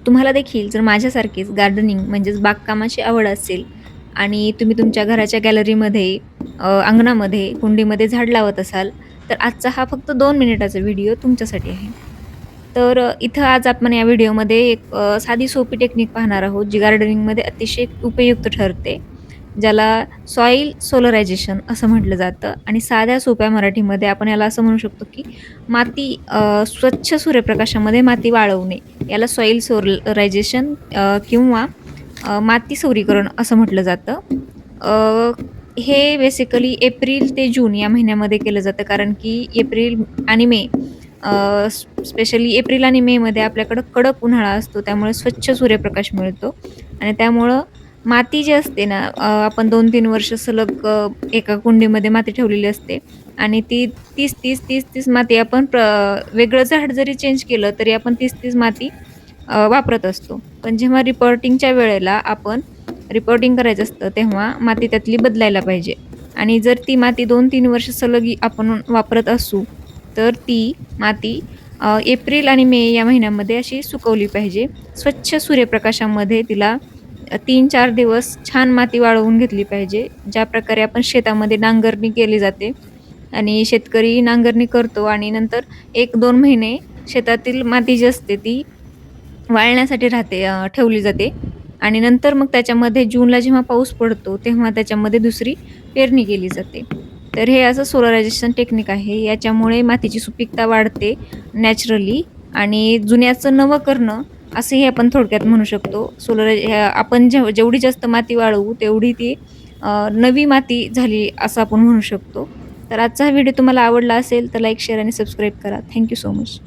तुम्हाला देखील जर माझ्यासारखीच गार्डनिंग म्हणजेच बागकामाची आवड असेल आणि तुम्ही तुमच्या घराच्या गॅलरीमध्ये, अंगणामध्ये, कुंडीमध्ये झाड लावत असाल, तर आजचा हा फक्त 2 मिनिटाचा व्हिडिओ तुमच्यासाठी आहे. तर इथं आज आपण या व्हिडिओमध्ये एक साधी सोपी टेक्निक पाहणार आहोत, जी गार्डनिंगमध्ये अतिशय उपयुक्त ठरते. ज्याला सॉइल सोलरायझेशन असं म्हटलं जातं आणि साध्या सोप्या मराठीमध्ये आपण याला असं म्हणू शकतो, की माती स्वच्छ सूर्यप्रकाशामध्ये माती वाळवणे. याला सॉइल सोलरायझेशन किंवा माती सौरीकरण असं म्हटलं जातं. अ, हे बेसिकली एप्रिल ते जून या महिन्यामध्ये केलं जातं, कारण की एप्रिल आणि मे स्पेशली एप्रिल आणि मेमध्ये आपल्याकडं कडक उन्हाळा असतो. त्यामुळे स्वच्छ सूर्यप्रकाश मिळतो आणि त्यामुळं माती जी असते ना, आपण 2-3 वर्ष सलग एका कुंडीमध्ये माती ठेवलेली असते आणि ती 30-30 माती आपण वेगळं झाड जरी चेंज केलं तरी आपण 30-30 माती वापरत असतो. पण जेव्हा रिपोर्टिंगच्या वेळेला आपण रिपोर्टिंग करायचं असतं, तेव्हा माती त्यातली बदलायला पाहिजे आणि जर ती माती 2-3 वर्ष सलग आपण वापरत असू, तर ती माती एप्रिल आणि मे या महिन्यामध्ये अशी सुकवली पाहिजे. स्वच्छ सूर्यप्रकाशामध्ये तिला 3-4 दिवस छान माती वाळवून घेतली पाहिजे. ज्या प्रकारे आपण शेतामध्ये नांगरणी केली जाते आणि शेतकरी नांगरणी करतो आणि नंतर 1-2 महिने शेतातील माती जी असते ती वाळण्यासाठी ठेवली जाते आणि नंतर मग त्याच्यामध्ये जूनला जेव्हा पाऊस पडतो, तेव्हा त्याच्यामध्ये दुसरी पेरणी केली जाते. तर हे असं सोलरायझेशन टेक्निक आहे. याच्यामुळे मातीची सुपीकता वाढते नॅचरली आणि जुन्याचं नवं करणं असंही आपण थोडक्यात म्हणू शकतो. आपण जेवढी जास्त माती वाळवू, तेवढी ती नवी माती झाली असं आपण म्हणू शकतो. तर आजचा हा व्हिडिओ तुम्हाला आवडला असेल तर लाईक, शेअर आणि सबस्क्राईब करा. Thank so much.